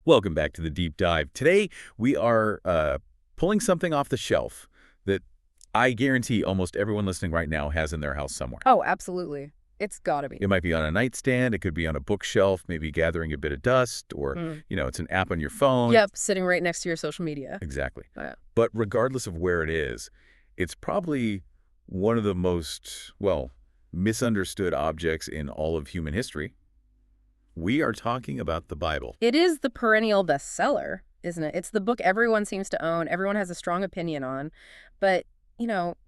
Welcome back to the Deep Dive. Today, we are pulling something off the shelf that I guarantee almost everyone listening right now has in their house somewhere. Oh, absolutely. It's gotta be. It might be on a nightstand, it could be on a bookshelf, maybe gathering a bit of dust, or, Mm. it's an app on your phone. Yep, sitting right next to your social media. Exactly. Oh, yeah. But regardless of where it is, it's probably one of the most, well, misunderstood objects in all of human history. We are talking about the Bible. It is the perennial bestseller, isn't it? It's the book everyone seems to own, everyone has a strong opinion on, but,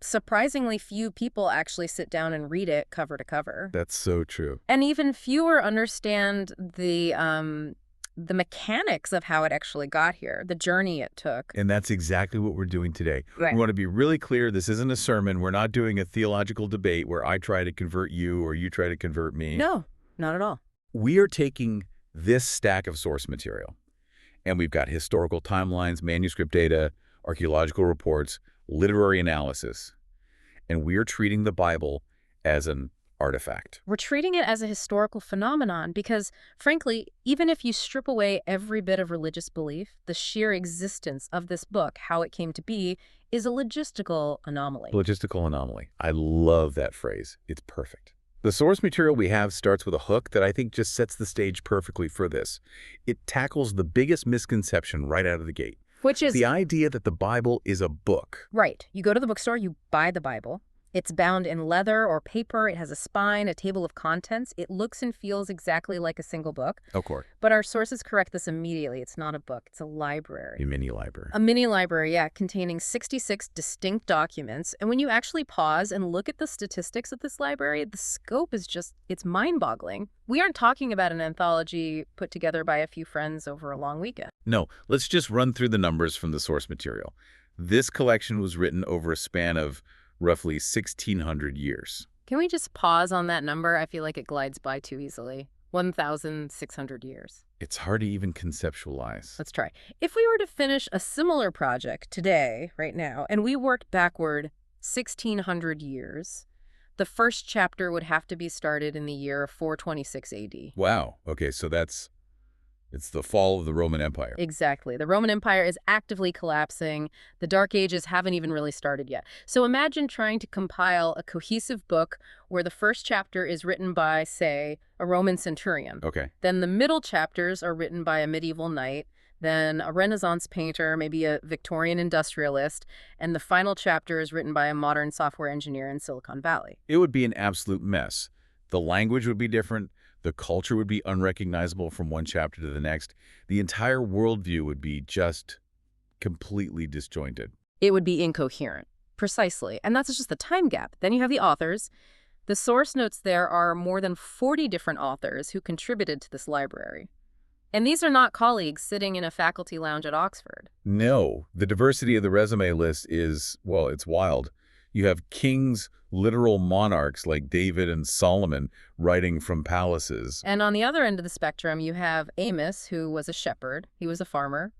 surprisingly few people actually sit down and read it cover to cover. That's so true. And even fewer understand the mechanics of how it actually got here, the journey it took. And that's exactly what we're doing today. Right. We want to be really clear. This isn't a sermon. We're not doing a theological debate where I try to convert you or you try to convert me. No, not at all. We are taking this stack of source material, and we've got historical timelines, manuscript data, archaeological reports, literary analysis, and we are treating the Bible as an artifact. We're treating it as a historical phenomenon because, frankly, even if you strip away every bit of religious belief, the sheer existence of this book, how it came to be, is a logistical anomaly. Logistical anomaly. I love that phrase. It's perfect. The source material we have starts with a hook that I think just sets the stage perfectly for this. It tackles the biggest misconception right out of the gate. Which is... the idea that the Bible is a book. Right. You go to the bookstore, you buy the Bible. It's bound in leather or paper. It has a spine, a table of contents. It looks and feels exactly like a single book. Of course. But our sources correct this immediately. It's not a book. It's a library. A mini library. A mini library, yeah, containing 66 distinct documents. And when you actually pause and look at the statistics of this library, the scope is just, it's mind-boggling. We aren't talking about an anthology put together by a few friends over a long weekend. No, let's just run through the numbers from the source material. This collection was written over a span of roughly 1,600 years. Can we just pause on that number? I feel like it glides by too easily. 1,600 years. It's hard to even conceptualize. Let's try. If we were to finish a similar project today, right now, and we worked backward 1,600 years, the first chapter would have to be started in the year 426 AD. Wow. Okay, so it's the fall of the Roman Empire. Exactly. The Roman Empire is actively collapsing. The Dark Ages haven't even really started yet. So imagine trying to compile a cohesive book where the first chapter is written by, say, a Roman centurion. Okay. Then the middle chapters are written by a medieval knight, then a Renaissance painter, maybe a Victorian industrialist, and the final chapter is written by a modern software engineer in Silicon Valley. It would be an absolute mess. The language would be different. The culture would be unrecognizable from one chapter to the next. The entire worldview would be just completely disjointed. It would be incoherent. Precisely. And that's just the time gap. Then you have the authors. The source notes there are more than 40 different authors who contributed to this library. And these are not colleagues sitting in a faculty lounge at Oxford. No, the diversity of the resume list is, well, it's wild. You have kings, literal monarchs like David and Solomon writing from palaces. And on the other end of the spectrum, you have Amos, who was a shepherd. He was a farmer.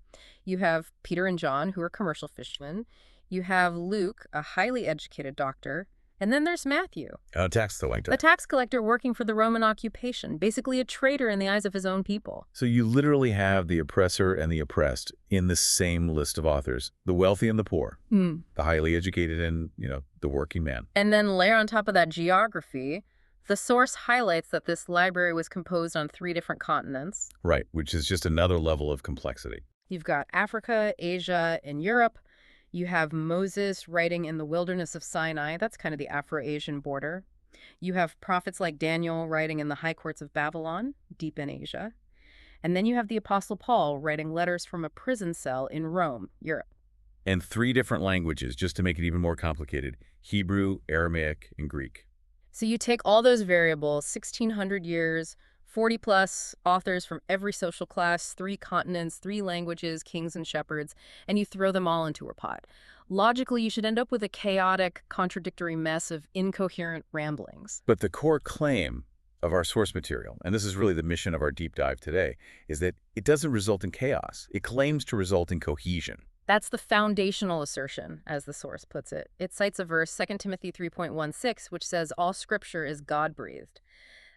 You have Peter and John, who are commercial fishermen. You have Luke, a highly educated doctor. And then there's Matthew, A tax collector. the tax collector working for the Roman occupation, basically a traitor in the eyes of his own people. So you literally have the oppressor and the oppressed in the same list of authors. The wealthy and the poor. The highly educated and, the working man. And then layer on top of that geography, the source highlights that this library was composed on 3 different continents. Right, which is just another level of complexity. You've got Africa, Asia, and Europe. You have Moses writing in the wilderness of Sinai. That's kind of the Afro-Asian border. You have prophets like Daniel writing in the high courts of Babylon, deep in Asia. And then you have the Apostle Paul writing letters from a prison cell in Rome, Europe. And 3 different languages, just to make it even more complicated: Hebrew, Aramaic, and Greek. So you take all those variables, 1,600 years, 40-plus authors from every social class, 3 continents, 3 languages, kings and shepherds, and you throw them all into a pot. Logically, you should end up with a chaotic, contradictory mess of incoherent ramblings. But the core claim of our source material, and this is really the mission of our deep dive today, is that it doesn't result in chaos. It claims to result in cohesion. That's the foundational assertion, as the source puts it. It cites a verse, 2 Timothy 3.16, which says, all scripture is God-breathed.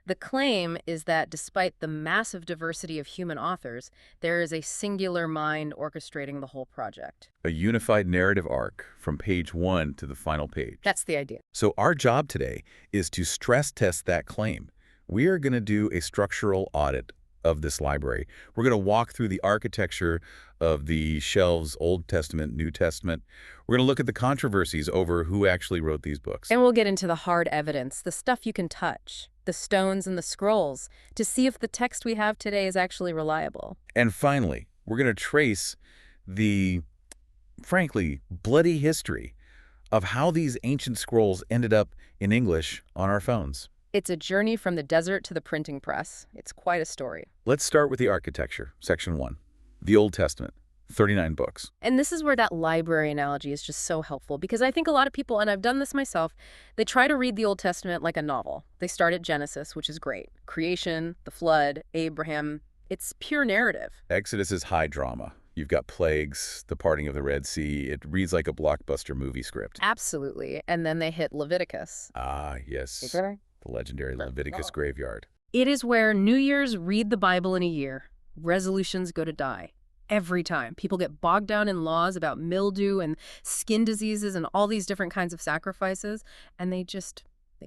The claim is that despite the massive diversity of human authors, there is a singular mind orchestrating the whole project. A unified narrative arc from page 1 to the final page. That's the idea. So our job today is to stress test that claim. We are going to do a structural audit of this library. We're going to walk through the architecture of the shelves, Old Testament, New Testament. We're going to look at the controversies over who actually wrote these books. And we'll get into the hard evidence, the stuff you can touch, the stones and the scrolls, to see if the text we have today is actually reliable. And finally, we're going to trace the, frankly, bloody history of how these ancient scrolls ended up in English on our phones. It's a journey from the desert to the printing press. It's quite a story. Let's start with the architecture, section 1. The Old Testament, 39 books. And this is where that library analogy is just so helpful, because I think a lot of people, and I've done this myself, they try to read the Old Testament like a novel. They start at Genesis, which is great. Creation, the flood, Abraham. It's pure narrative. Exodus is high drama. You've got plagues, the parting of the Red Sea. It reads like a blockbuster movie script. Absolutely. And then they hit Leviticus. Ah, yes. The legendary Leviticus graveyard. It is where New Year's read the Bible in a year. Resolutions go to die. Every time. People get bogged down in laws about mildew and skin diseases and all these different kinds of sacrifices, and they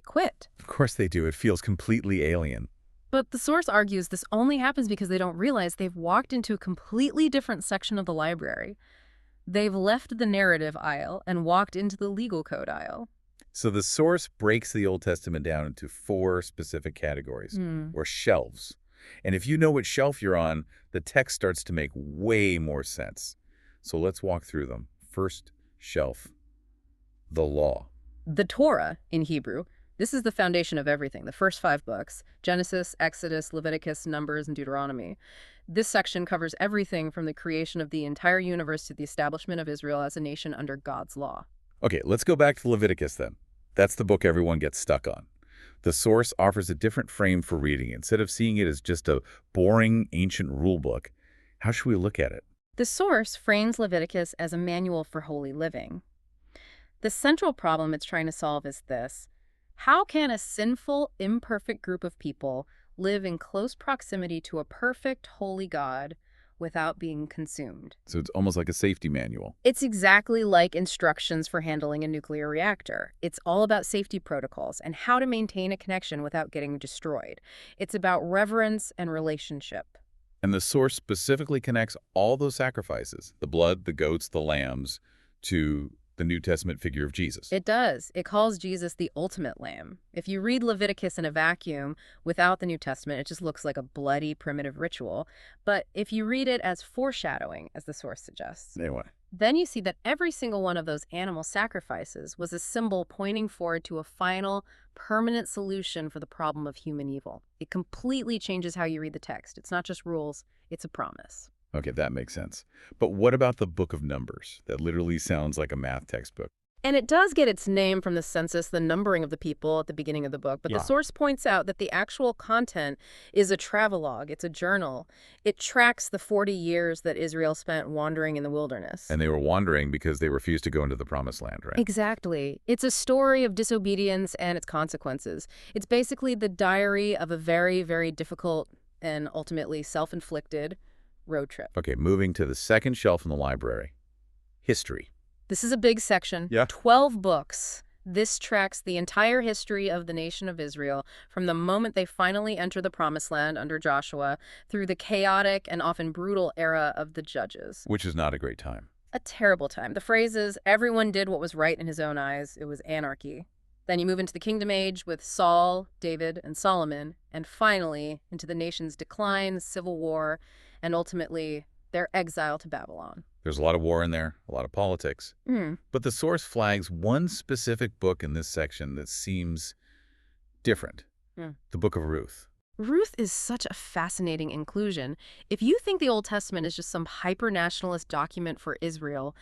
quit. Of course they do. It feels completely alien. But the source argues this only happens because they don't realize they've walked into a completely different section of the library. They've left the narrative aisle and walked into the legal code aisle. So the source breaks the Old Testament down into 4 specific categories, or shelves. And if you know what shelf you're on, the text starts to make way more sense. So let's walk through them. First shelf, the law. The Torah, in Hebrew, this is the foundation of everything, the first 5 books, Genesis, Exodus, Leviticus, Numbers, and Deuteronomy. This section covers everything from the creation of the entire universe to the establishment of Israel as a nation under God's law. Okay, let's go back to Leviticus then. That's the book everyone gets stuck on. The source offers a different frame for reading. Instead of seeing it as just a boring ancient rule book, how should we look at it? The source frames Leviticus as a manual for holy living. The central problem it's trying to solve is this: how can a sinful, imperfect group of people live in close proximity to a perfect, holy God without being consumed? So it's almost like a safety manual. It's exactly like instructions for handling a nuclear reactor. It's all about safety protocols and how to maintain a connection without getting destroyed. It's about reverence and relationship. And the source specifically connects all those sacrifices, the blood, the goats, the lambs, to the New Testament figure of Jesus. It does. It calls Jesus the ultimate lamb. If you read Leviticus in a vacuum without the New Testament, it just looks like a bloody, primitive ritual. But if you read it as foreshadowing, as the source suggests, Anyway, then you see that every single one of those animal sacrifices was a symbol pointing forward to a final, permanent solution for the problem of human evil. It completely changes how you read the text. It's not just rules, it's a promise. okay, that makes sense. But what about the book of Numbers? That literally sounds like a math textbook. And it does get its name from the census, the numbering of the people at the beginning of the book. But the source points out that the actual content is a travelogue. It's a journal. It tracks the 40 years that Israel spent wandering in the wilderness. And they were wandering because they refused to go into the promised land, right? Exactly. It's a story of disobedience and its consequences. It's basically the diary of a very, very difficult and ultimately self-inflicted road trip. Okay, moving to the second shelf in the library. History. This is a big section. Yeah. 12 books. This tracks the entire history of the nation of Israel from the moment they finally enter the Promised Land under Joshua through the chaotic and often brutal era of the Judges. Which is not a great time. A terrible time. The phrase is, everyone did what was right in his own eyes. It was anarchy. Then you move into the Kingdom Age with Saul, David, and Solomon, and finally into the nation's decline, civil war, and ultimately their exile to Babylon. There's a lot of war in there, a lot of politics. But the source flags one specific book in this section that seems different. The Book of Ruth. Ruth is such a fascinating inclusion. If you think the Old Testament is just some hyper-nationalist document for Israel,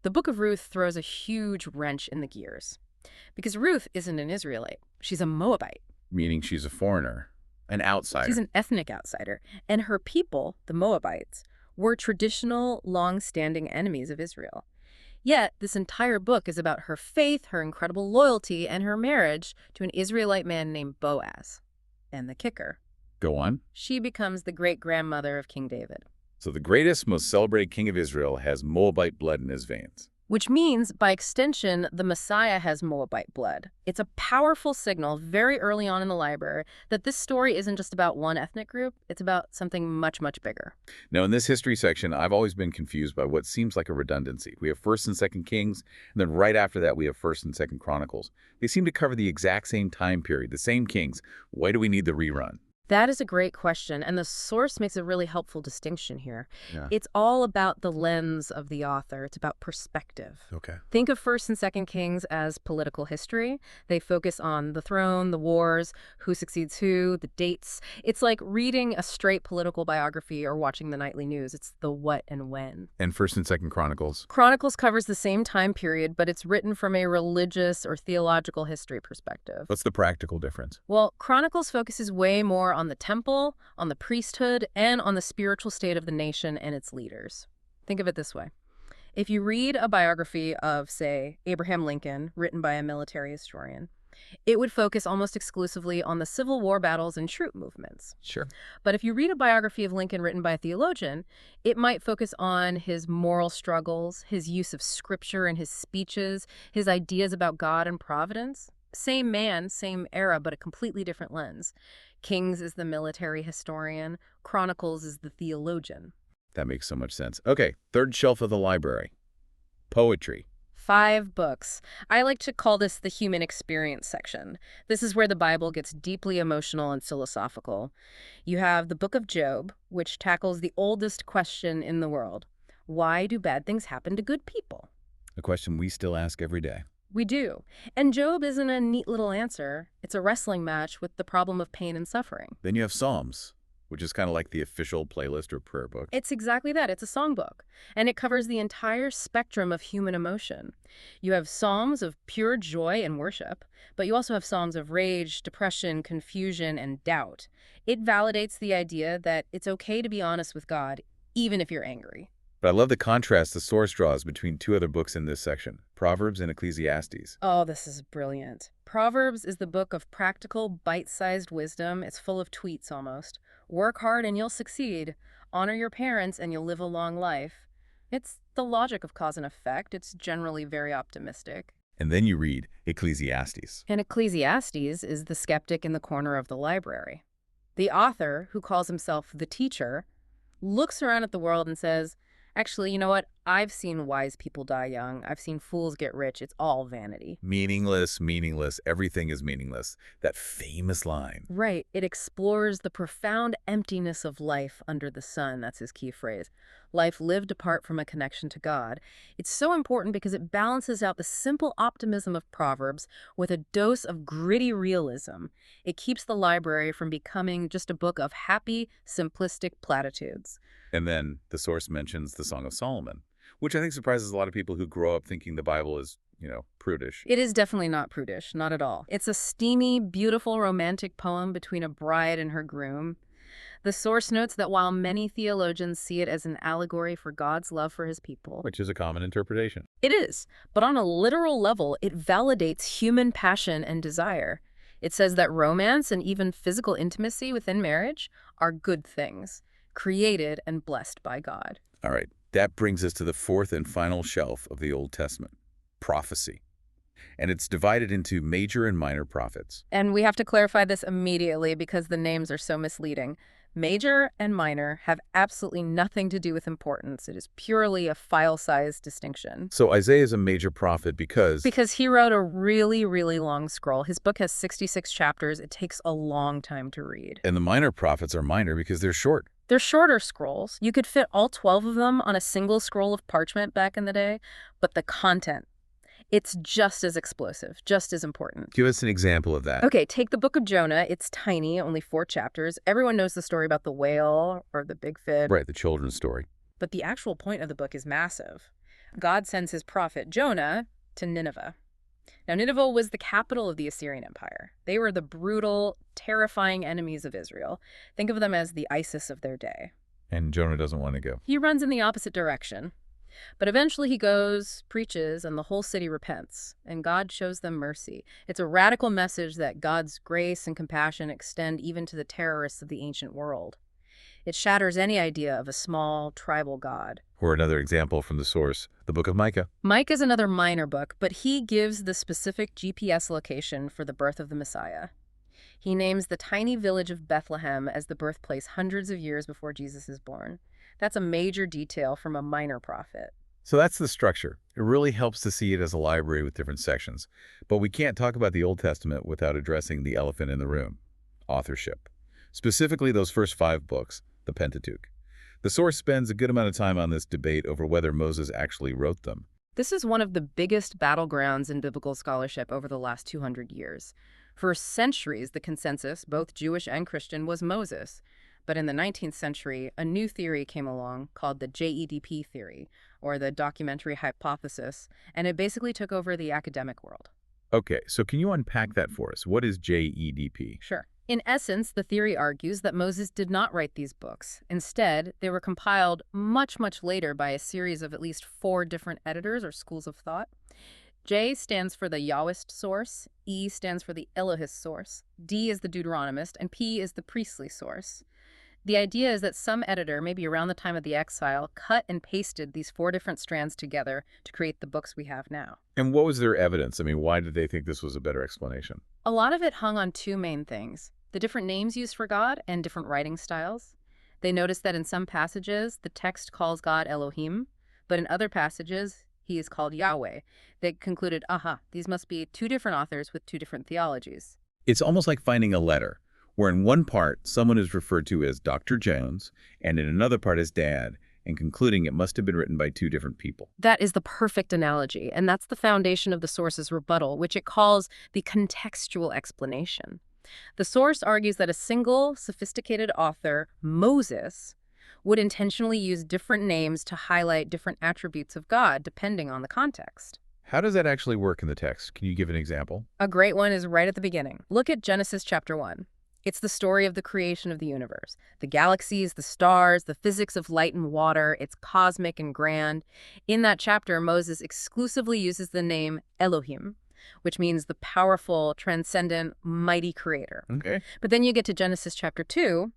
the Book of Ruth throws a huge wrench in the gears. Because Ruth isn't an Israelite. She's a Moabite. Meaning she's a foreigner, an outsider. She's an ethnic outsider. And her people, the Moabites, were traditional, long-standing enemies of Israel. Yet, this entire book is about her faith, her incredible loyalty, and her marriage to an Israelite man named Boaz. And the kicker, Go on. she becomes the great-grandmother of King David. So the greatest, most celebrated king of Israel has Moabite blood in his veins. Which means, by extension, the Messiah has Moabite blood. It's a powerful signal very early on in the library that this story isn't just about one ethnic group, it's about something much, much bigger. Now, in this history section, I've always been confused by what seems like a redundancy. We have 1st and 2nd Kings, and then right after that we have 1st and 2nd Chronicles. They seem to cover the exact same time period, the same kings. Why do we need the rerun? That is a great question, and the source makes a really helpful distinction here. Yeah. It's all about the lens of the author. It's about perspective. Okay. Think of 1st and 2nd Kings as political history. They focus on the throne, the wars, who succeeds who, the dates. It's like reading a straight political biography or watching the nightly news. It's the what and when. And 1st and 2nd Chronicles? Chronicles covers the same time period, but it's written from a religious or theological history perspective. What's the practical difference? Well, Chronicles focuses way more on the temple, on the priesthood, and on the spiritual state of the nation and its leaders. Think of it this way. If you read a biography of, say, Abraham Lincoln, written by a military historian, it would focus almost exclusively on the Civil War battles and troop movements. Sure. But if you read a biography of Lincoln written by a theologian, it might focus on his moral struggles, his use of scripture in his speeches, his ideas about God and providence. Same man, same era, but a completely different lens. Kings is the military historian, Chronicles is the theologian. That makes so much sense. Okay, 3rd shelf of the library. Poetry. 5 books. I like to call this the human experience section. This is where the Bible gets deeply emotional and philosophical. You have the Book of Job, which tackles the oldest question in the world. Why do bad things happen to good people? A question we still ask every day. We do. And Job isn't a neat little answer. It's a wrestling match with the problem of pain and suffering. Then you have Psalms, which is kind of like the official playlist or prayer book. It's exactly that. It's a songbook. And it covers the entire spectrum of human emotion. You have psalms of pure joy and worship, but you also have psalms of rage, depression, confusion, and doubt. It validates the idea that it's okay to be honest with God, even if you're angry. But I love the contrast the source draws between 2 other books in this section, Proverbs and Ecclesiastes. Oh, this is brilliant. Proverbs is the book of practical, bite-sized wisdom. It's full of tweets almost. Work hard and you'll succeed. Honor your parents and you'll live a long life. It's the logic of cause and effect. It's generally very optimistic. And then you read Ecclesiastes. And Ecclesiastes is the skeptic in the corner of the library. The author, who calls himself the teacher, looks around at the world and says, actually, you know what? I've seen wise people die young. I've seen fools get rich. It's all vanity. Meaningless, meaningless. Everything is meaningless. That famous line. Right. It explores the profound emptiness of life under the sun. That's his key phrase. Life lived apart from a connection to God. It's so important because it balances out the simple optimism of Proverbs with a dose of gritty realism. It keeps the library from becoming just a book of happy, simplistic platitudes. And then the source mentions the Song of Solomon, which I think surprises a lot of people who grow up thinking the Bible is, prudish. It is definitely not prudish, not at all. It's a steamy, beautiful, romantic poem between a bride and her groom. The source notes that while many theologians see it as an allegory for God's love for his people, Which is a common interpretation. it is, but on a literal level, it validates human passion and desire. It says that romance and even physical intimacy within marriage are good things, created and blessed by God. All right, that brings us to the 4th and final shelf of the Old Testament, prophecy. And it's divided into major and minor prophets. And we have to clarify this immediately because the names are so misleading. Major and minor have absolutely nothing to do with importance. It is purely a file-size distinction. So Isaiah is a major prophet because Because he wrote a really, really long scroll. His book has 66 chapters. It takes a long time to read. And the minor prophets are minor because they're short. They're shorter scrolls. You could fit all 12 of them on a single scroll of parchment back in the day, but the content, it's just as explosive, just as important. Give us an example of that. Okay, take the book of Jonah. It's tiny, only 4 chapters. Everyone knows the story about the whale or the big fish. Right, the children's story. But the actual point of the book is massive. God sends his prophet Jonah to Nineveh. Now, Nineveh was the capital of the Assyrian Empire. They were the brutal, terrifying enemies of Israel. Think of them as the ISIS of their day. And Jonah doesn't want to go. He runs in the opposite direction. But eventually he goes, preaches, and the whole city repents, and God shows them mercy. It's a radical message that God's grace and compassion extend even to the terrorists of the ancient world. It shatters any idea of a small, tribal God. Or another example from the source, the Book of Micah. Micah is another minor book, but he gives the specific GPS location for the birth of the Messiah. He names the tiny village of Bethlehem as the birthplace hundreds of years before Jesus is born. That's a major detail from a minor prophet. So that's the structure. It really helps to see it as a library with different sections. But we can't talk about the Old Testament without addressing the elephant in the room, authorship. Specifically those first 5 books, the Pentateuch. The source spends a good amount of time on this debate over whether Moses actually wrote them. This is one of the biggest battlegrounds in biblical scholarship over the last 200 years. For centuries, the consensus, both Jewish and Christian, was Moses. But in the 19th century, a new theory came along called the JEDP theory, or the documentary hypothesis, and it basically took over the academic world. Okay, so can you unpack that for us? What is JEDP? Sure. In essence, the theory argues that Moses did not write these books. Instead, they were compiled much, much later by a series of at least 4 different editors or schools of thought. J stands for the Yahwist source, E stands for the Elohist source, D is the Deuteronomist, and P is the priestly source. The idea is that some editor, maybe around the time of the exile, cut and pasted these 4 different strands together to create the books we have now. And what was their evidence? I mean, why did they think this was a better explanation? A lot of it hung on 2 main things: the different names used for God and different writing styles. They noticed that in some passages, the text calls God Elohim, but in other passages, he is called Yahweh. They concluded, these must be 2 different authors with 2 different theologies. It's almost like finding a letter, where in one part, someone is referred to as Dr. Jones, and in another part as Dad, and concluding it must have been written by 2 different people. That is the perfect analogy, and that's the foundation of the source's rebuttal, which it calls the contextual explanation. The source argues that a single, sophisticated author, Moses, would intentionally use different names to highlight different attributes of God, depending on the context. How does that actually work in the text? Can you give an example? A great one is right at the beginning. Look at Genesis chapter 1. It's the story of the creation of the universe. The galaxies, the stars, the physics of light and water. It's cosmic and grand. In that chapter, Moses exclusively uses the name Elohim, which means the powerful, transcendent, mighty creator. Okay. But then you get to Genesis chapter 2,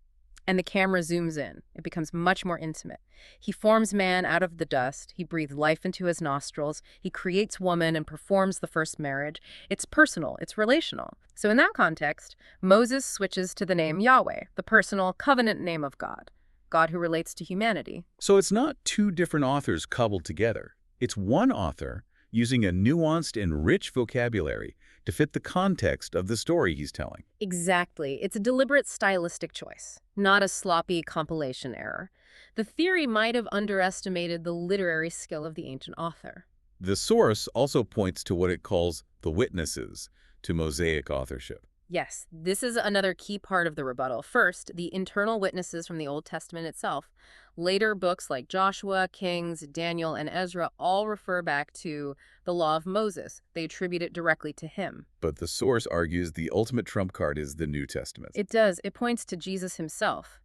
and the camera zooms in. It becomes much more intimate. He forms man out of the dust. He breathes life into his nostrils. He creates woman and performs the first marriage. It's personal. It's relational. So in that context, Moses switches to the name Yahweh, the personal covenant name of God, God who relates to humanity. So it's not 2 different authors cobbled together. It's one author using a nuanced and rich vocabulary to fit the context of the story he's telling. Exactly. It's a deliberate stylistic choice, not a sloppy compilation error. The theory might have underestimated the literary skill of the ancient author. The source also points to what it calls the witnesses to Mosaic authorship. Yes, this is another key part of the rebuttal. First, the internal witnesses from the Old Testament itself. Later books like Joshua, Kings, Daniel, and Ezra all refer back to the law of Moses. They attribute it directly to him. But the source argues the ultimate trump card is the New Testament. It does. It points to Jesus himself.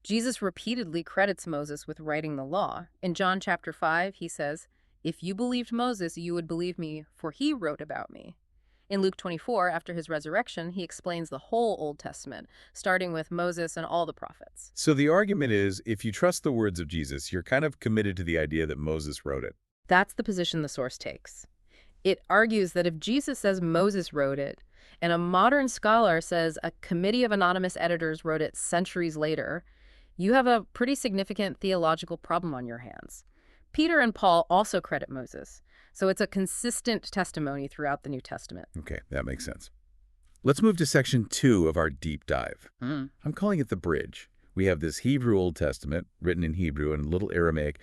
Jesus repeatedly credits Moses with writing the law. In John chapter 5, he says, "If you believed Moses, you would believe me, for he wrote about me." In Luke 24, after his resurrection, he explains the whole Old Testament, starting with Moses and all the prophets. So the argument is, if you trust the words of Jesus, you're kind of committed to the idea that Moses wrote it. That's the position the source takes. It argues that if Jesus says Moses wrote it, and a modern scholar says a committee of anonymous editors wrote it centuries later, you have a pretty significant theological problem on your hands. Peter and Paul also credit Moses, so it's a consistent testimony throughout the New Testament. Okay, that makes sense. Let's move to section 2 of our deep dive. I'm calling it the bridge. We have this Hebrew Old Testament, written in Hebrew and a little Aramaic,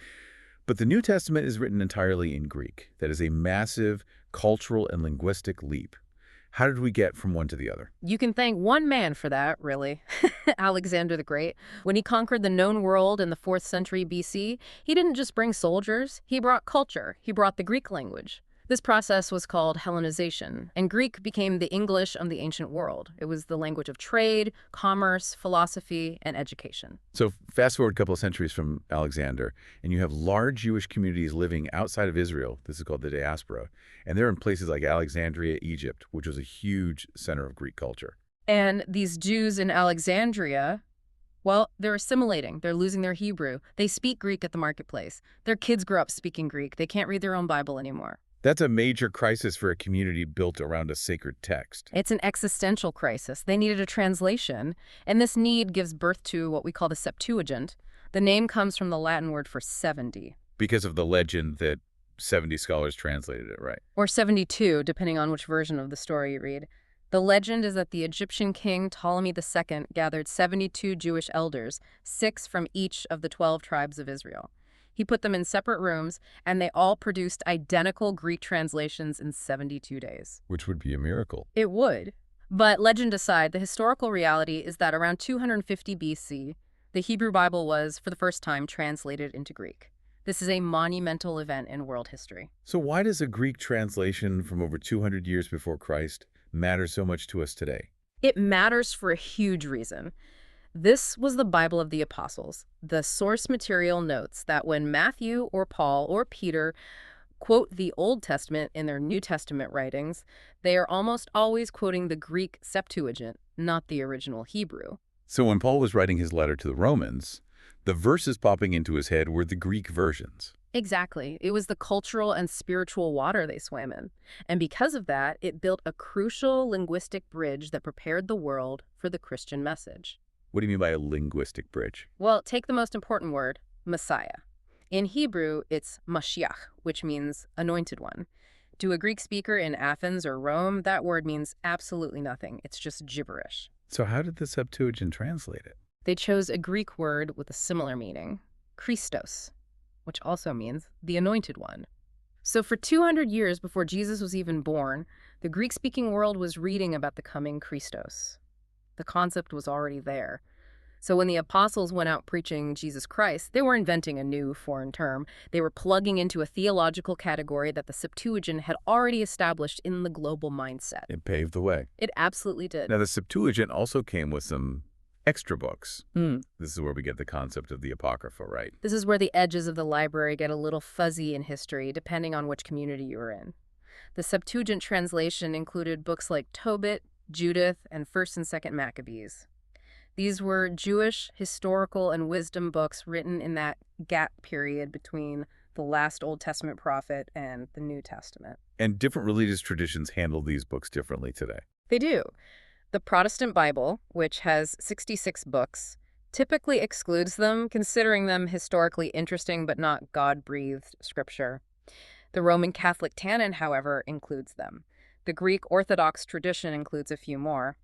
but the New Testament is written entirely in Greek. That is a massive cultural and linguistic leap. How did we get from one to the other? You can thank one man for that, really. Alexander the Great. When he conquered the known world in the 4th century BC, he didn't just bring soldiers, he brought culture. He brought the Greek language. This process was called Hellenization, and Greek became the English of the ancient world. It was the language of trade, commerce, philosophy, and education. So fast forward a couple of centuries from Alexander, and you have large Jewish communities living outside of Israel. This is called the diaspora. And they're in places like Alexandria, Egypt, which was a huge center of Greek culture. And these Jews in Alexandria, well, they're assimilating. They're losing their Hebrew. They speak Greek at the marketplace. Their kids grow up speaking Greek. They can't read their own Bible anymore. That's a major crisis for a community built around a sacred text. It's an existential crisis. They needed a translation, and this need gives birth to what we call the Septuagint. The name comes from the Latin word for 70. Because of the legend that 70 scholars translated it, right? Or 72, depending on which version of the story you read. The legend is that the Egyptian king Ptolemy II gathered 72 Jewish elders, 6 from each of the 12 tribes of Israel. He put them in separate rooms, and they all produced identical Greek translations in 72 days. Which would be a miracle. It would. But legend aside, the historical reality is that around 250 BC, the Hebrew Bible was, for the first time, translated into Greek. This is a monumental event in world history. So why does a Greek translation from over 200 years before Christ matter so much to us today? It matters for a huge reason. This was the Bible of the Apostles. The source material notes that when Matthew or Paul or Peter quote the Old Testament in their New Testament writings, they are almost always quoting the Greek Septuagint, not the original Hebrew. So when Paul was writing his letter to the Romans, the verses popping into his head were the Greek versions. Exactly. It was the cultural and spiritual water they swam in. And because of that, it built a crucial linguistic bridge that prepared the world for the Christian message. What do you mean by a linguistic bridge? Well, take the most important word, Messiah. In Hebrew, it's Mashiach, which means anointed one. To a Greek speaker in Athens or Rome, that word means absolutely nothing. It's just gibberish. So how did the Septuagint translate it? They chose a Greek word with a similar meaning, Christos, which also means the anointed one. So for 200 years before Jesus was even born, the Greek-speaking world was reading about the coming Christos. The concept was already there. So when the apostles went out preaching Jesus Christ, they were inventing a new foreign term. They were plugging into a theological category that the Septuagint had already established in the global mindset. It paved the way. It absolutely did. Now, the Septuagint also came with some extra books. Mm. This is where we get the concept of the Apocrypha, right? This is where the edges of the library get a little fuzzy in history, depending on which community you were in. The Septuagint translation included books like Tobit, Judith, and 1st and 2nd Maccabees. These were Jewish, historical, and wisdom books written in that gap period between the last Old Testament prophet and the New Testament. And different religious traditions handle these books differently today. They do. The Protestant Bible, which has 66 books, typically excludes them, considering them historically interesting but not God-breathed scripture. The Roman Catholic canon, however, includes them. The Greek Orthodox tradition includes a few more.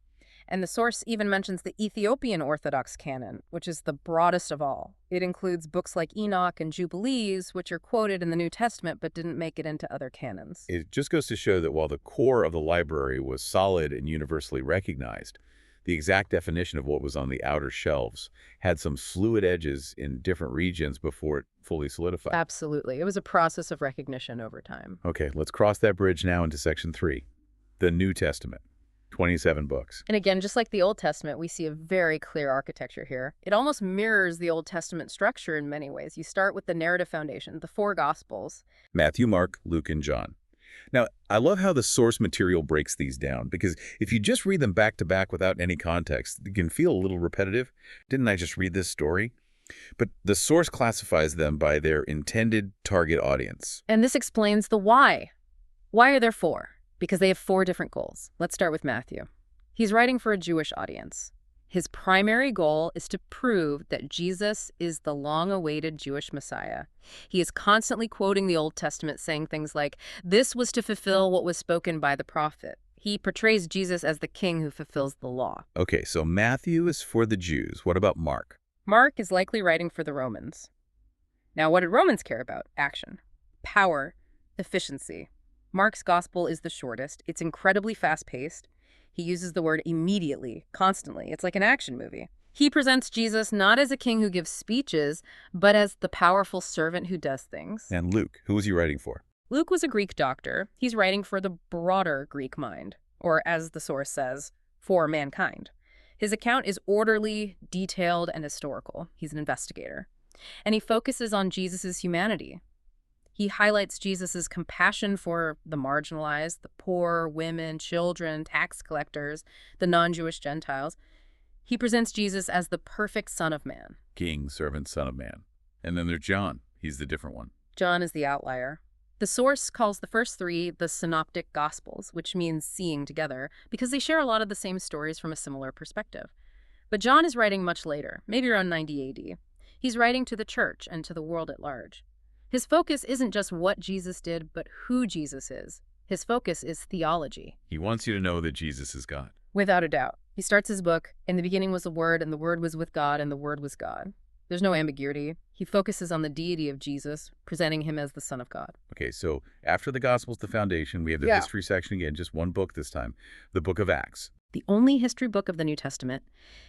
And the source even mentions the Ethiopian Orthodox canon, which is the broadest of all. It includes books like Enoch and Jubilees, which are quoted in the New Testament but didn't make it into other canons. It just goes to show that while the core of the library was solid and universally recognized, the exact definition of what was on the outer shelves had some fluid edges in different regions before it fully solidified. Absolutely. It was a process of recognition over time. Okay, let's cross that bridge now into Section 3, the New Testament. 27 books. And again, just like the Old Testament, we see a very clear architecture here. It almost mirrors the Old Testament structure in many ways. You start with the narrative foundation, the 4 Gospels. Matthew, Mark, Luke, and John. Now, I love how the source material breaks these down, because if you just read them back to back without any context, it can feel a little repetitive. Didn't I just read this story? But the source classifies them by their intended target audience. And this explains the why. Why are there 4? Because they have 4 different goals. Let's start with Matthew. He's writing for a Jewish audience. His primary goal is to prove that Jesus is the long-awaited Jewish Messiah. He is constantly quoting the Old Testament, saying things like, "This was to fulfill what was spoken by the prophet." He portrays Jesus as the king who fulfills the law. Okay, so Matthew is for the Jews. What about Mark? Mark is likely writing for the Romans. Now, what did Romans care about? Action, power, efficiency. Mark's gospel is the shortest. It's incredibly fast-paced. He uses the word immediately, constantly. It's like an action movie. He presents Jesus not as a king who gives speeches, but as the powerful servant who does things. And Luke, who was he writing for? Luke was a Greek doctor. He's writing for the broader Greek mind, or as the source says, for mankind. His account is orderly, detailed, and historical. He's an investigator. And he focuses on Jesus' humanity. He highlights Jesus' compassion for the marginalized, the poor, women, children, tax collectors, the non-Jewish Gentiles. He presents Jesus as the perfect Son of Man. King, servant, son of man. And then there's John. He's the different one. John is the outlier. The source calls the first three the Synoptic Gospels, which means seeing together, because they share a lot of the same stories from a similar perspective. But John is writing much later, maybe around 90 AD. He's writing to the church and to the world at large. His focus isn't just what Jesus did, but who Jesus is. His focus is theology. He wants you to know that Jesus is God. Without a doubt. He starts his book, "In the beginning was the Word, and the Word was with God, and the Word was God." There's no ambiguity. He focuses on the deity of Jesus, presenting him as the Son of God. Okay, so after the Gospel's the foundation, we have the history section again, just one book this time, the book of Acts. The only history book of the New Testament.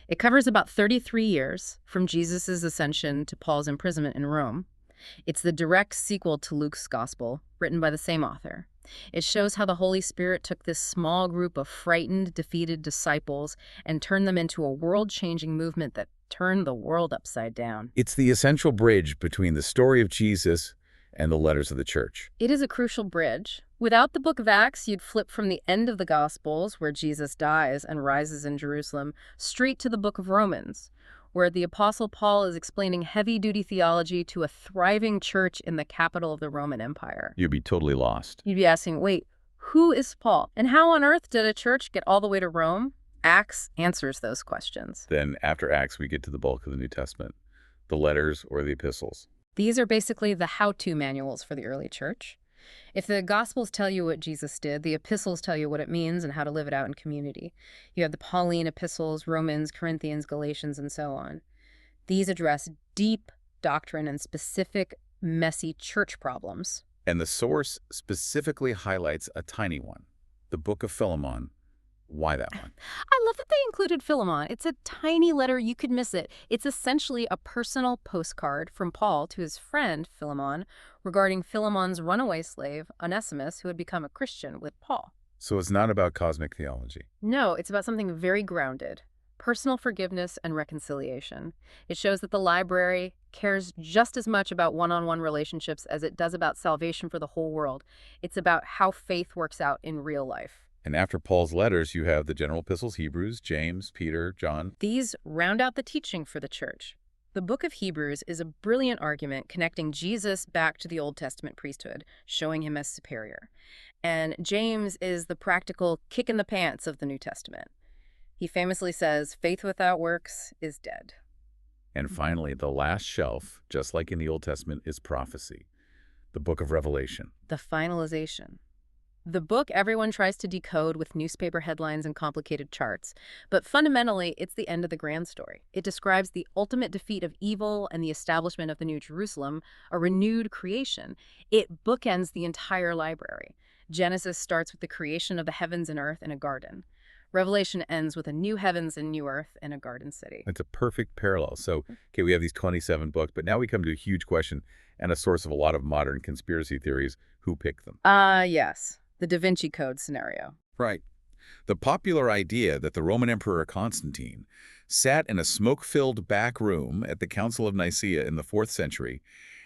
It covers about 33 years from Jesus' ascension to Paul's imprisonment in Rome. It's the direct sequel to Luke's Gospel, written by the same author. It shows how the Holy Spirit took this small group of frightened, defeated disciples and turned them into a world-changing movement that turned the world upside down. It's the essential bridge between the story of Jesus and the letters of the church. It is a crucial bridge. Without the book of Acts, you'd flip from the end of the Gospels, where Jesus dies and rises in Jerusalem, straight to the book of Romans, where the Apostle Paul is explaining heavy-duty theology to a thriving church in the capital of the Roman Empire. You'd be totally lost. You'd be asking, wait, who is Paul? And how on earth did a church get all the way to Rome? Acts answers those questions. Then after Acts, we get to the bulk of the New Testament, the letters or the epistles. These are basically the how-to manuals for the early church. If the Gospels tell you what Jesus did, the epistles tell you what it means and how to live it out in community. You have the Pauline epistles, Romans, Corinthians, Galatians, and so on. These address deep doctrine and specific, messy church problems. And the source specifically highlights a tiny one, the book of Philemon. Why that one? I love that they included Philemon. It's a tiny letter, you could miss it. It's essentially a personal postcard from Paul to his friend, Philemon, regarding Philemon's runaway slave, Onesimus, who had become a Christian with Paul. So it's not about cosmic theology. No, it's about something very grounded. Personal forgiveness and reconciliation. It shows that the library cares just as much about one-on-one relationships as it does about salvation for the whole world. It's about how faith works out in real life. And after Paul's letters, you have the general epistles, Hebrews, James, Peter, John. These round out the teaching for the church. The book of Hebrews is a brilliant argument connecting Jesus back to the Old Testament priesthood, showing him as superior. And James is the practical kick in the pants of the New Testament. He famously says, faith without works is dead. And finally, the last shelf, just like in the Old Testament, is prophecy, the book of Revelation. The finalization. The book everyone tries to decode with newspaper headlines and complicated charts. But fundamentally, it's the end of the grand story. It describes the ultimate defeat of evil and the establishment of the New Jerusalem, a renewed creation. It bookends the entire library. Genesis starts with the creation of the heavens and earth in a garden. Revelation ends with a new heavens and new earth in a garden city. It's a perfect parallel. So, okay, we have these 27 books, but now we come to a huge question and a source of a lot of modern conspiracy theories. Who picked them? Yes. The Da Vinci Code scenario. Right. The popular idea that the Roman Emperor Constantine sat in a smoke-filled back room at the Council of Nicaea in the 4th century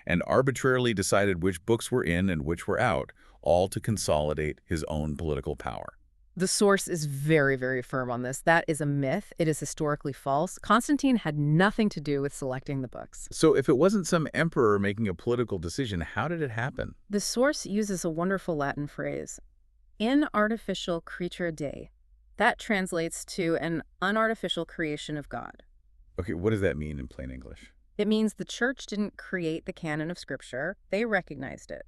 and arbitrarily decided which books were in and which were out, all to consolidate his own political power. The source is very, very firm on this. That is a myth. It is historically false. Constantine had nothing to do with selecting the books. So if it wasn't some emperor making a political decision, how did it happen? The source uses a wonderful Latin phrase, in artificial creatura Dei. That translates to an unartificial creation of God. Okay, what does that mean in plain English? It means the church didn't create the canon of Scripture. They recognized it.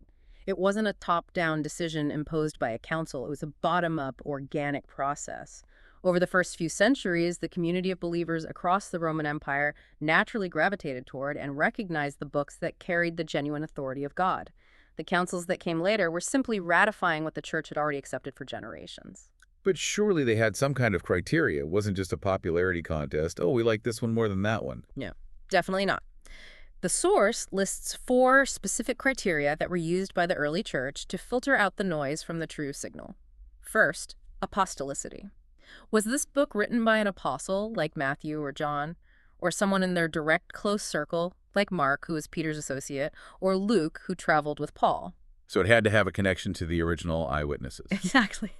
It wasn't a top-down decision imposed by a council. It was a bottom-up, organic process. Over the first few centuries, the community of believers across the Roman Empire naturally gravitated toward and recognized the books that carried the genuine authority of God. The councils that came later were simply ratifying what the church had already accepted for generations. But surely they had some kind of criteria. It wasn't just a popularity contest. Oh, we like this one more than that one. No, definitely not. The source lists 4 specific criteria that were used by the early church to filter out the noise from the true signal. First, apostolicity. Was this book written by an apostle, like Matthew or John, or someone in their direct close circle, like Mark, who was Peter's associate, or Luke, who traveled with Paul? So it had to have a connection to the original eyewitnesses. Exactly.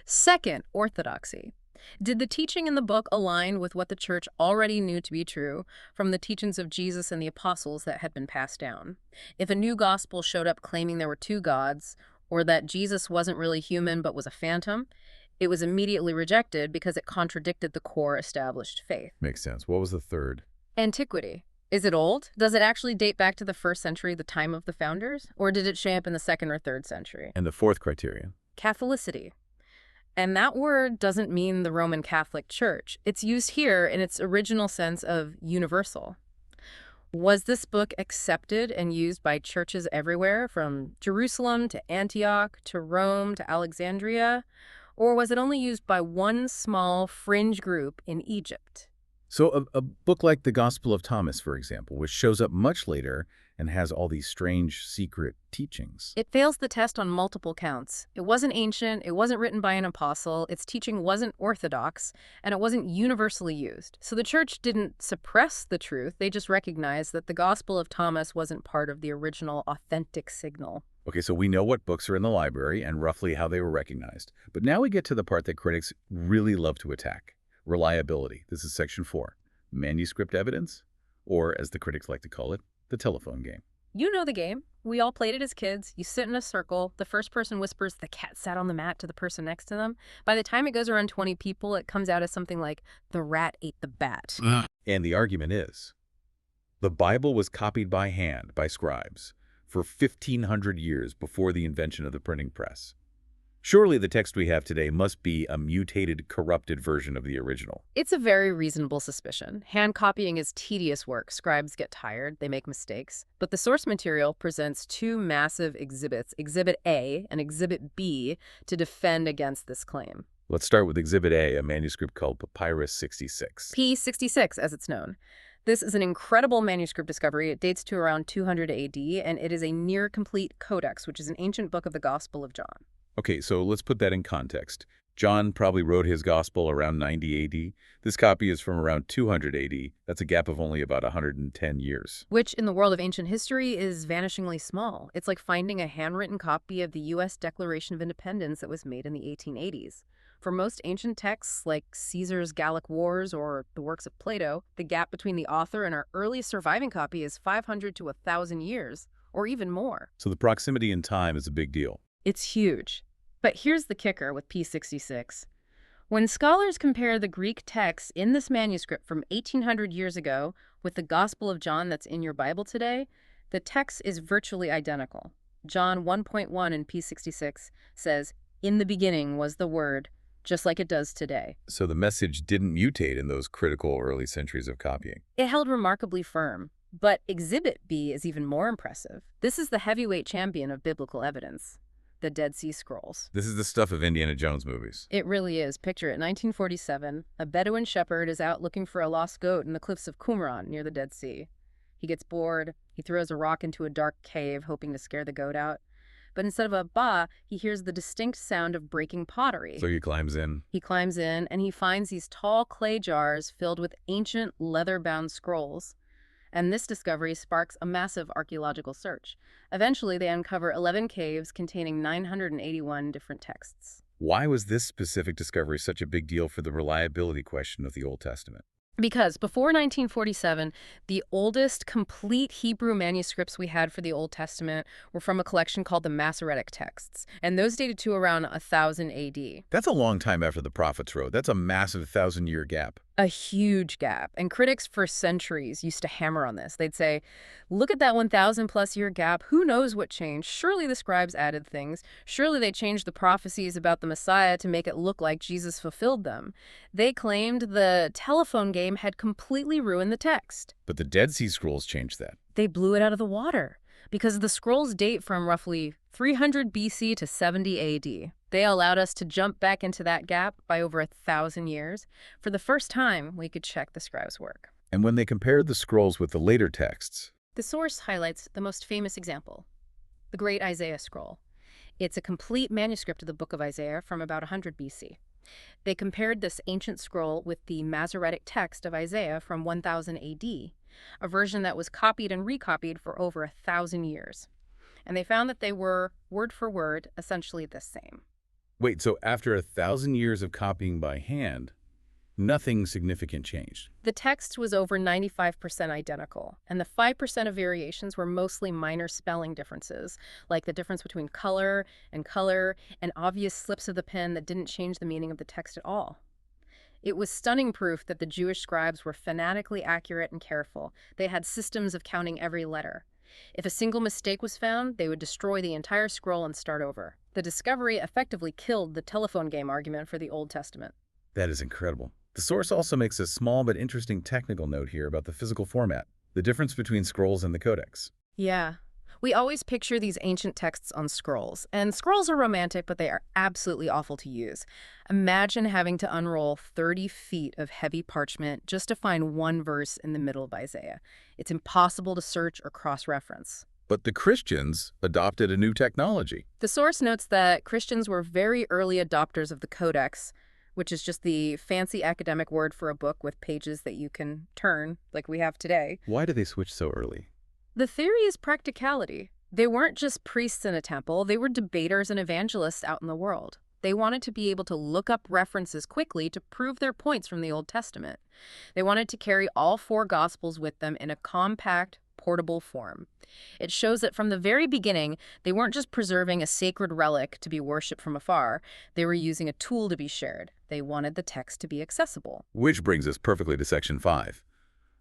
Second, orthodoxy. Did the teaching in the book align with what the church already knew to be true from the teachings of Jesus and the apostles that had been passed down? If a new gospel showed up claiming there were 2 gods, or that Jesus wasn't really human but was a phantom, it was immediately rejected because it contradicted the core established faith. Makes sense. What was the third? Antiquity. Is it old? Does it actually date back to the 1st century, the time of the founders? Or did it show up in the 2nd or 3rd century? And the fourth criterion? Catholicity. And that word doesn't mean the Roman Catholic Church. It's used here in its original sense of universal. Was this book accepted and used by churches everywhere, from Jerusalem to Antioch to Rome to Alexandria? Or was it only used by one small fringe group in Egypt? So a book like the Gospel of Thomas, for example, which shows up much later and has all these strange secret teachings. It fails the test on multiple counts. It wasn't ancient, it wasn't written by an apostle, its teaching wasn't orthodox, and it wasn't universally used. So the church didn't suppress the truth, they just recognized that the Gospel of Thomas wasn't part of the original authentic signal. Okay, so we know what books are in the library and roughly how they were recognized. But now we get to the part that critics really love to attack. Reliability. This is section 4. Manuscript evidence, or as the critics like to call it, the telephone game. You know the game. We all played it as kids. You sit in a circle. The first person whispers, "The cat sat on the mat," to the person next to them. By the time it goes around 20 people, it comes out as something like, "The rat ate the bat." And the argument is, the Bible was copied by hand by scribes for 1,500 years before the invention of the printing press. Surely the text we have today must be a mutated, corrupted version of the original. It's a very reasonable suspicion. Hand copying is tedious work. Scribes get tired. They make mistakes. But the source material presents 2 massive exhibits, Exhibit A and Exhibit B, to defend against this claim. Let's start with Exhibit A, a manuscript called Papyrus 66. P66, as it's known. This is an incredible manuscript discovery. It dates to around 200 AD, and it is a near-complete codex, which is an ancient book of the Gospel of John. Okay, so let's put that in context. John probably wrote his gospel around 90 AD. This copy is from around 200 AD. That's a gap of only about 110 years. Which, in the world of ancient history, is vanishingly small. It's like finding a handwritten copy of the U.S. Declaration of Independence that was made in the 1880s. For most ancient texts, like Caesar's Gallic Wars or the works of Plato, the gap between the author and our earliest surviving copy is 500 to 1,000 years, or even more. So the proximity in time is a big deal. It's huge. But here's the kicker with P66. When scholars compare the Greek text in this manuscript from 1,800 years ago with the Gospel of John that's in your Bible today, the text is virtually identical. John 1.1 in P66 says, "In the beginning was the Word," just like it does today. So the message didn't mutate in those critical early centuries of copying. It held remarkably firm. But Exhibit B is even more impressive. This is the heavyweight champion of biblical evidence. The Dead Sea Scrolls. This is the stuff of Indiana Jones movies. It really is. Picture it, 1947, a Bedouin shepherd is out looking for a lost goat in the cliffs of Qumran near the Dead Sea. He gets bored, he throws a rock into a dark cave hoping to scare the goat out. But instead of a ba, he hears the distinct sound of breaking pottery. So he climbs in. He climbs in and he finds these tall clay jars filled with ancient leather-bound scrolls. And this discovery sparks a massive archaeological search. Eventually, they uncover 11 caves containing 981 different texts. Why was this specific discovery such a big deal for the reliability question of the Old Testament? Because before 1947, the oldest complete Hebrew manuscripts we had for the Old Testament were from a collection called the Masoretic texts, and those dated to around 1000 AD. That's a long time after the prophets wrote. That's a massive 1,000-year gap. A huge gap. And critics for centuries used to hammer on this. They'd say, look at that 1,000-plus year gap. Who knows what changed? Surely the scribes added things. Surely they changed the prophecies about the Messiah to make it look like Jesus fulfilled them. They claimed the telephone game had completely ruined the text. But the Dead Sea Scrolls changed that. They blew it out of the water because the scrolls date from roughly 300 BC to 70 AD. They allowed us to jump back into that gap by over 1,000 years. For the first time, we could check the scribes' work. And when they compared the scrolls with the later texts, The source highlights the most famous example, the Great Isaiah Scroll. It's a complete manuscript of the book of Isaiah from about 100 BC. They compared this ancient scroll with the Masoretic text of Isaiah from 1000 AD, a version that was copied and recopied for over 1,000 years. And they found that they were, word for word, essentially the same. Wait, so after 1,000 years of copying by hand, nothing significant changed? The text was over 95% identical, and the 5% of variations were mostly minor spelling differences, like the difference between color, and obvious slips of the pen that didn't change the meaning of the text at all. It was stunning proof that the Jewish scribes were fanatically accurate and careful. They had systems of counting every letter. If a single mistake was found, they would destroy the entire scroll and start over. The discovery effectively killed the telephone game argument for the Old Testament. That is incredible. The source also makes a small but interesting technical note here about the physical format, the difference between scrolls and the codex. Yeah. We always picture these ancient texts on scrolls, and scrolls are romantic, but they are absolutely awful to use. Imagine having to unroll 30 feet of heavy parchment just to find one verse in the middle of Isaiah. It's impossible to search or cross-reference. But the Christians adopted a new technology. The source notes that Christians were very early adopters of the codex, which is just the fancy academic word for a book with pages that you can turn, like we have today. Why did they switch so early? The theory is practicality. They weren't just priests in a temple, they were debaters and evangelists out in the world. They wanted to be able to look up references quickly to prove their points from the Old Testament. They wanted to carry all 4 Gospels with them in a compact, portable form. It shows that from the very beginning, they weren't just preserving a sacred relic to be worshipped from afar. They were using a tool to be shared. They wanted the text to be accessible. Which brings us perfectly to Section 5.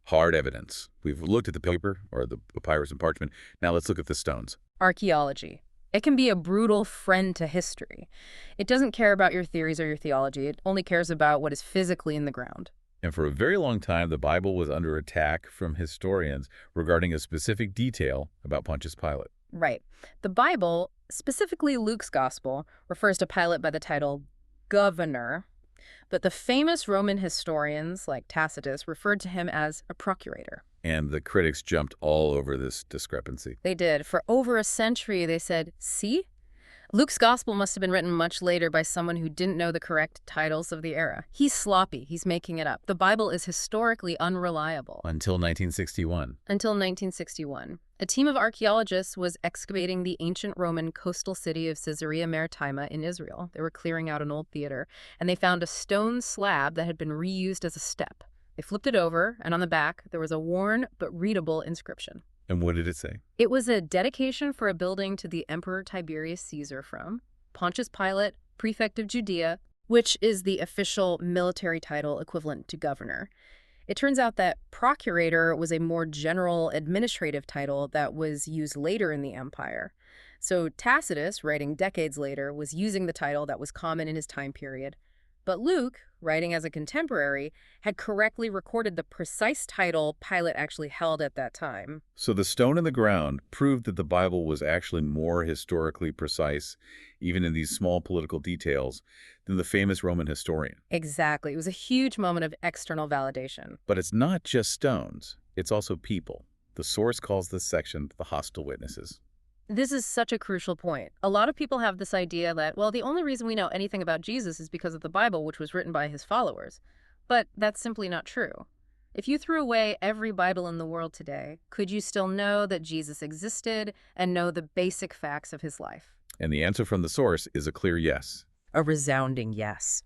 Hard evidence. We've looked at the paper, or the papyrus and parchment. Now let's look at the stones. Archaeology. It can be a brutal friend to history. It doesn't care about your theories or your theology. It only cares about what is physically in the ground. And for a very long time, the Bible was under attack from historians regarding a specific detail about Pontius Pilate. Right. The Bible, specifically Luke's Gospel, refers to Pilate by the title governor, but the famous Roman historians like Tacitus referred to him as a procurator. And the critics jumped all over this discrepancy. They did. For over a century, they said, see? Luke's Gospel must have been written much later by someone who didn't know the correct titles of the era. He's sloppy. He's making it up. The Bible is historically unreliable. Until 1961. Until 1961. A team of archaeologists was excavating the ancient Roman coastal city of Caesarea Maritima in Israel. They were clearing out an old theater, and they found a stone slab that had been reused as a step. They flipped it over, and on the back, there was a worn but readable inscription. And what did it say? It was a dedication for a building to the Emperor Tiberius Caesar from Pontius Pilate, prefect of Judea, which is the official military title equivalent to governor. It turns out that procurator was a more general administrative title that was used later in the empire. So Tacitus, writing decades later, was using the title that was common in his time period. But Luke, writing as a contemporary, had correctly recorded the precise title Pilate actually held at that time. So the stone in the ground proved that the Bible was actually more historically precise, even in these small political details, than the famous Roman historian. Exactly. It was a huge moment of external validation. But it's not just stones. It's also people. The source calls this section the hostile witnesses. This is such a crucial point. A lot of people have this idea that, well, the only reason we know anything about Jesus is because of the Bible, which was written by his followers. But that's simply not true. If you threw away every Bible in the world today, could you still know that Jesus existed and know the basic facts of his life? And the answer from the source is a clear yes. A resounding yes.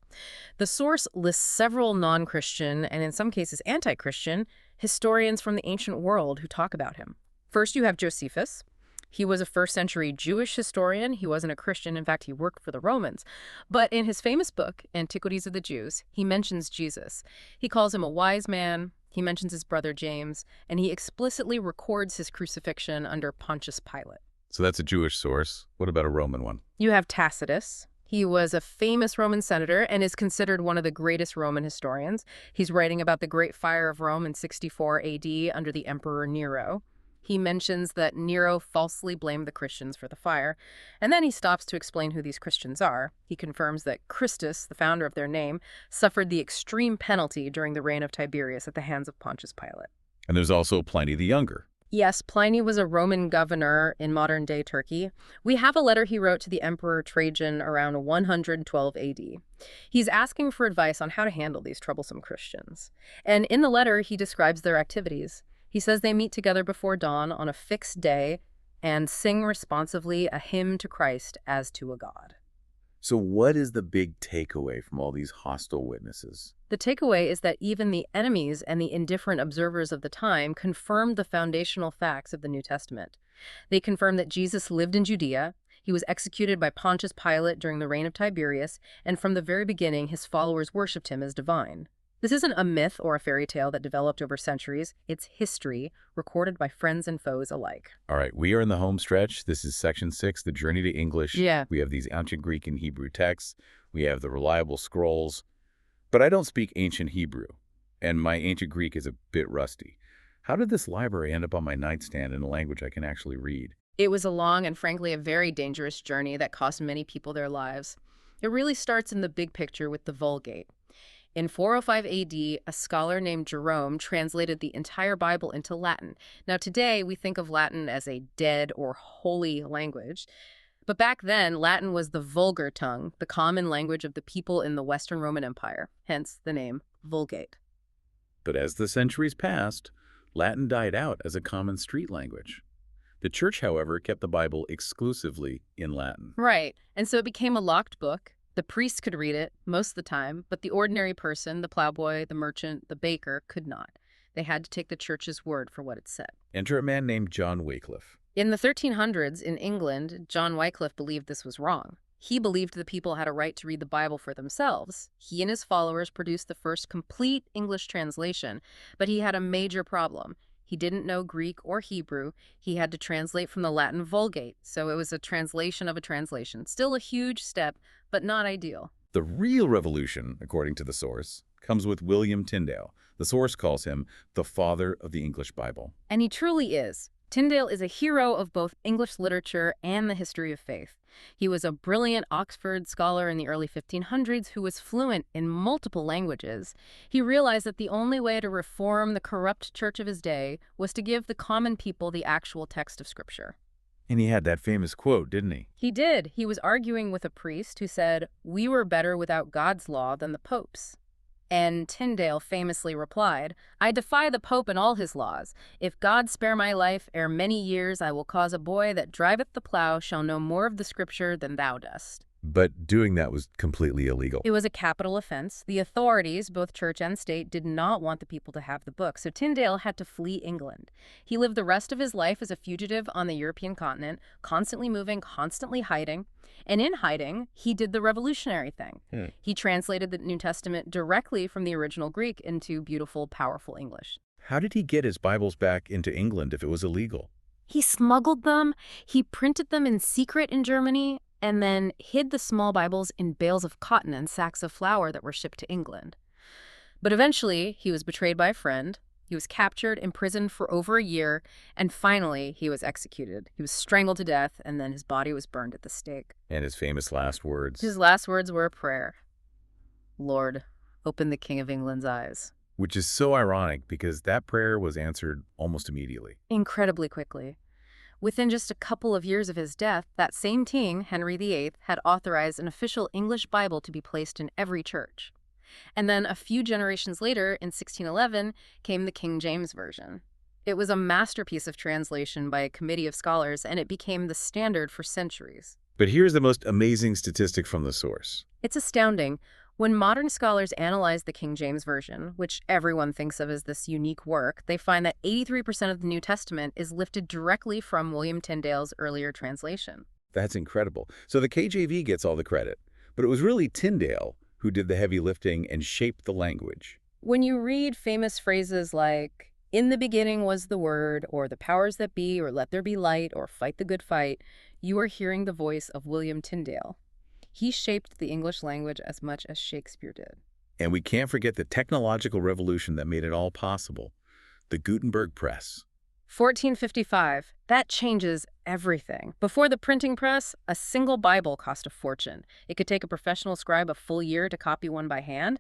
The source lists several non-Christian, and in some cases anti-Christian, historians from the ancient world who talk about him. First, you have Josephus. He was a first-century Jewish historian. He wasn't a Christian. In fact, he worked for the Romans. But in his famous book, Antiquities of the Jews, he mentions Jesus. He calls him a wise man. He mentions his brother James, and he explicitly records his crucifixion under Pontius Pilate. So that's a Jewish source. What about a Roman one? You have Tacitus. He was a famous Roman senator and is considered one of the greatest Roman historians. He's writing about the Great Fire of Rome in 64 AD under the Emperor Nero. He mentions that Nero falsely blamed the Christians for the fire, and then he stops to explain who these Christians are. He confirms that Christus, the founder of their name, suffered the extreme penalty during the reign of Tiberius at the hands of Pontius Pilate. And there's also Pliny the Younger. Yes, Pliny was a Roman governor in modern-day Turkey. We have a letter he wrote to the Emperor Trajan around 112 AD. He's asking for advice on how to handle these troublesome Christians. And in the letter, he describes their activities. He says they meet together before dawn on a fixed day and sing responsively a hymn to Christ as to a god. So what is the big takeaway from all these hostile witnesses? The takeaway is that even the enemies and the indifferent observers of the time confirmed the foundational facts of the New Testament. They confirmed that Jesus lived in Judea, he was executed by Pontius Pilate during the reign of Tiberius, and from the very beginning his followers worshipped him as divine. This isn't a myth or a fairy tale that developed over centuries. It's history, recorded by friends and foes alike. All right, we are in the home stretch. This is section 6, the journey to English. Yeah. We have these ancient Greek and Hebrew texts. We have the reliable scrolls. But I don't speak ancient Hebrew, and my ancient Greek is a bit rusty. How did this library end up on my nightstand in a language I can actually read? It was a long and frankly a very dangerous journey that cost many people their lives. It really starts in the big picture with the Vulgate. In 405 AD, a scholar named Jerome translated the entire Bible into Latin. Now today, we think of Latin as a dead or holy language. But back then, Latin was the vulgar tongue, the common language of the people in the Western Roman Empire, hence the name Vulgate. But as the centuries passed, Latin died out as a common street language. The church, however, kept the Bible exclusively in Latin. Right, and so it became a locked book. The priests could read it most of the time, but the ordinary person, the plowboy, the merchant, the baker, could not. They had to take the church's word for what it said. Enter a man named John Wycliffe. In the 1300s, in England, John Wycliffe believed this was wrong. He believed the people had a right to read the Bible for themselves. He and his followers produced the first complete English translation, but he had a major problem. He didn't know Greek or Hebrew. He had to translate from the Latin Vulgate, so it was a translation of a translation. Still a huge step, but not ideal. The real revolution, according to the source, comes with William Tyndale. The source calls him the father of the English Bible. And he truly is. Tyndale is a hero of both English literature and the history of faith. He was a brilliant Oxford scholar in the early 1500s who was fluent in multiple languages. He realized that the only way to reform the corrupt church of his day was to give the common people the actual text of Scripture. And he had that famous quote, didn't he? He did. He was arguing with a priest who said, "We were better without God's law than the Pope's." And Tyndale famously replied, "I defy the Pope and all his laws. If God spare my life, ere many years I will cause a boy that driveth the plough shall know more of the Scripture than thou dost." But doing that was completely illegal. It was a capital offense. The authorities, both church and state, did not want the people to have the book, so Tyndale had to flee England. He lived the rest of his life as a fugitive on the European continent, constantly moving, constantly hiding. And in hiding, he did the revolutionary thing. He translated the New Testament directly from the original Greek into beautiful, powerful English. How did he get his Bibles back into England if it was illegal? He smuggled them, he printed them in secret in Germany, and then hid the small Bibles in bales of cotton and sacks of flour that were shipped to England. But eventually, he was betrayed by a friend. He was captured, imprisoned for over a year, and finally, he was executed. He was strangled to death, and then his body was burned at the stake. And his famous last words. His last words were a prayer. "Lord, open the King of England's eyes." Which is so ironic because that prayer was answered almost immediately. Incredibly quickly. Within just a couple of years of his death, that same king, Henry VIII, had authorized an official English Bible to be placed in every church. And then a few generations later, in 1611, came the King James Version. It was a masterpiece of translation by a committee of scholars, and it became the standard for centuries. But here's the most amazing statistic from the source. It's astounding. When modern scholars analyze the King James Version, which everyone thinks of as this unique work, they find that 83% of the New Testament is lifted directly from William Tyndale's earlier translation. That's incredible. So the KJV gets all the credit, but it was really Tyndale who did the heavy lifting and shaped the language. When you read famous phrases like, "In the beginning was the Word," or "the powers that be," or "let there be light," or "fight the good fight," you are hearing the voice of William Tyndale. He shaped the English language as much as Shakespeare did. And we can't forget the technological revolution that made it all possible, the Gutenberg press. 1455, that changes everything. Before the printing press, a single Bible cost a fortune. It could take a professional scribe a full year to copy one by hand.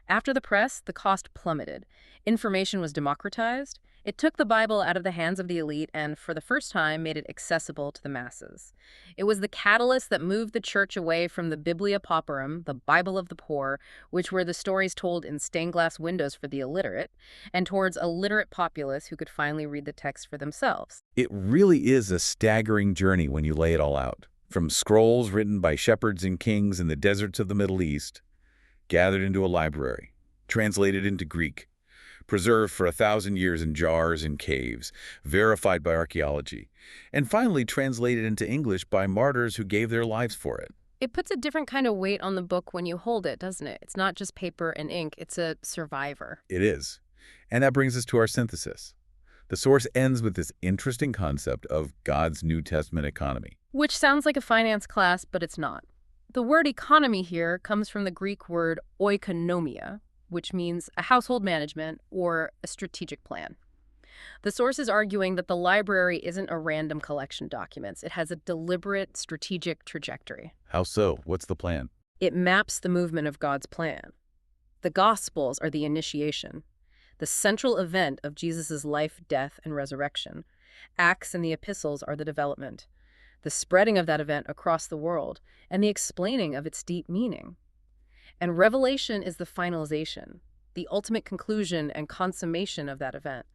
After the press, the cost plummeted. Information was democratized. It took the Bible out of the hands of the elite and, for the first time, made it accessible to the masses. It was the catalyst that moved the church away from the Biblia Pauperum, the Bible of the poor, which were the stories told in stained glass windows for the illiterate, and towards a literate populace who could finally read the text for themselves. It really is a staggering journey when you lay it all out. From scrolls written by shepherds and kings in the deserts of the Middle East, gathered into a library, translated into Greek, preserved for 1,000 years in jars and caves, verified by archaeology, and finally translated into English by martyrs who gave their lives for it. It puts a different kind of weight on the book when you hold it, doesn't it? It's not just paper and ink, it's a survivor. It is. And that brings us to our synthesis. The source ends with this interesting concept of God's New Testament economy. Which sounds like a finance class, but it's not. The word economy here comes from the Greek word oikonomia, which means a household management or a strategic plan. The source is arguing that the library isn't a random collection of documents. It has a deliberate, strategic trajectory. How so? What's the plan? It maps the movement of God's plan. The Gospels are the initiation, the central event of Jesus' life, death, and resurrection. Acts and the epistles are the development, the spreading of that event across the world, and the explaining of its deep meaning. And Revelation is the finalization, the ultimate conclusion and consummation of that event.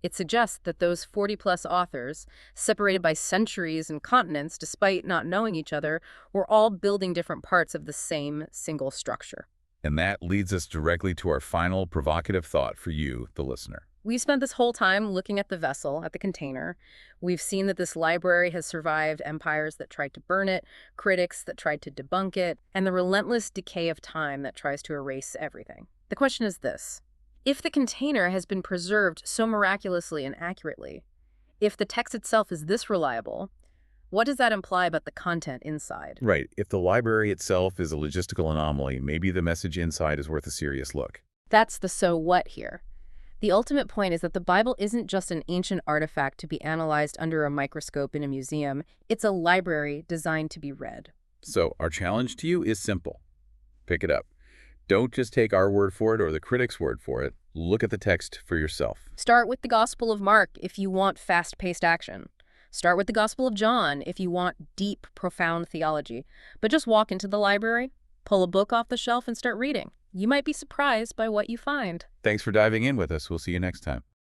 It suggests that those 40-plus authors, separated by centuries and continents despite not knowing each other, were all building different parts of the same single structure. And that leads us directly to our final provocative thought for you, the listener. We've spent this whole time looking at the vessel, at the container. We've seen that this library has survived empires that tried to burn it, critics that tried to debunk it, and the relentless decay of time that tries to erase everything. The question is this: if the container has been preserved so miraculously and accurately, if the text itself is this reliable, what does that imply about the content inside? Right. If the library itself is a logistical anomaly, maybe the message inside is worth a serious look. That's the so what here. The ultimate point is that the Bible isn't just an ancient artifact to be analyzed under a microscope in a museum. It's a library designed to be read. So our challenge to you is simple. Pick it up. Don't just take our word for it or the critic's word for it. Look at the text for yourself. Start with the Gospel of Mark if you want fast-paced action. Start with the Gospel of John if you want deep, profound theology. But just walk into the library, pull a book off the shelf, and start reading. You might be surprised by what you find. Thanks for diving in with us. We'll see you next time.